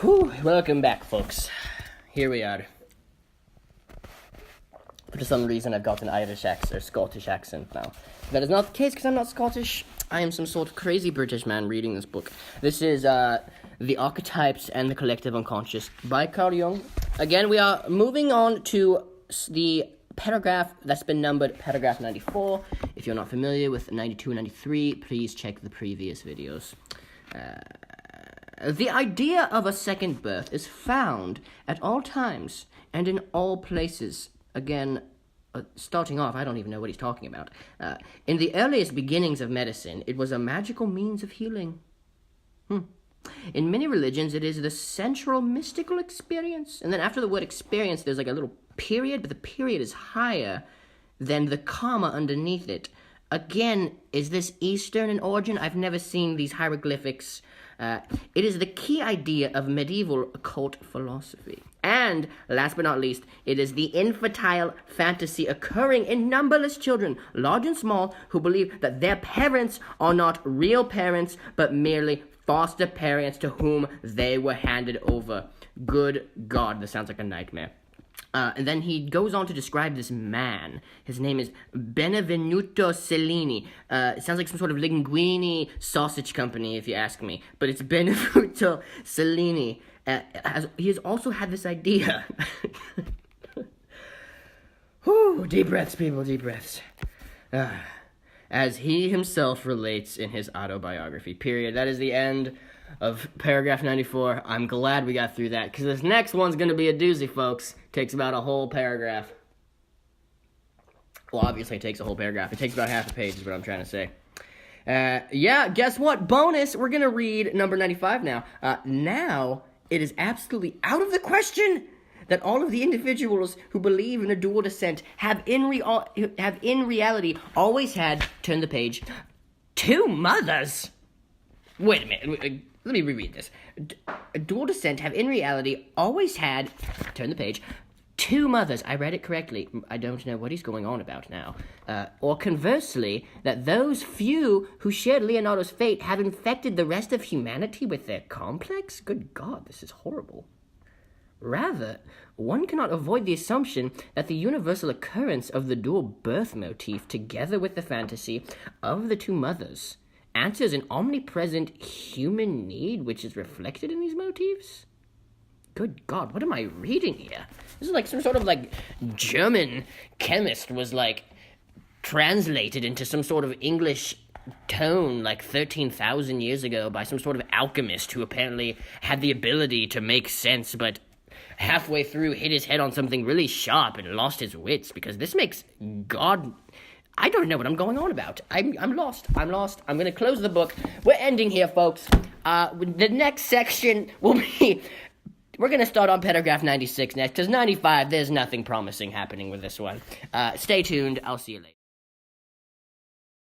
Whew, welcome back, folks. Here we are. For some reason, I've got an Irish accent, or Scottish accent now. That is not the case, because I'm not Scottish. I am some sort of crazy British man reading this book. This is, The Archetypes and the Collective Unconscious by Carl Jung. Again, we are moving on to the paragraph that's been numbered paragraph 94. If you're not familiar with 92 and 93, please check the previous videos. The idea of a second birth is found at all times and in all places. Again, starting off, I don't even know what he's talking about. In the earliest beginnings of medicine, it was a magical means of healing. In many religions, it is the central mystical experience. And then after the word experience, there's like a little period, but the period is higher than the comma underneath it. Again, is this Eastern in origin? I've never seen these hieroglyphics. It is the key idea of medieval occult philosophy. And, last but not least, it is the infantile fantasy occurring in numberless children, large and small, who believe that their parents are not real parents, but merely foster parents to whom they were handed over. Good God, this sounds like a nightmare. And then he goes on to describe this man. His name is Benvenuto Cellini. It sounds like some sort of linguine sausage company, if you ask me. But it's Benvenuto Cellini. He has also had this idea. Whew, deep breaths, people, deep breaths. As he himself relates in his autobiography, period. That is the end of paragraph 94. I'm glad we got through that, because this next one's going to be a doozy, folks. Takes about a whole paragraph. Well, obviously it takes a whole paragraph. It takes about half a page is what I'm trying to say. Yeah, guess what? Bonus, we're going to read number 95 now. Now, it is absolutely out of the question that all of the individuals who believe in a dual descent have in reality always had, turn the page, two mothers. Wait a minute, let me reread this. Dual descent have in reality always had, turn the page, two mothers. I read it correctly. I don't know what he's going on about now. Or conversely, that those few who shared Leonardo's fate have infected the rest of humanity with their complex? Good God, this is horrible. Rather, one cannot avoid the assumption that the universal occurrence of the dual birth motif, together with the fantasy of the two mothers, answers an omnipresent human need which is reflected in these motifs? Good God, what am I reading here? This is like some sort of like German chemist was like translated into some sort of English tone like 13,000 years ago by some sort of alchemist who apparently had the ability to make sense, but halfway through hit his head on something really sharp and lost his wits, because this makes God... I don't know what I'm going on about. I'm lost. I'm going to close the book. We're ending here, folks. The next section will be... We're going to start on paragraph 96 next, because 95, there's nothing promising happening with this one. Stay tuned. I'll see you later.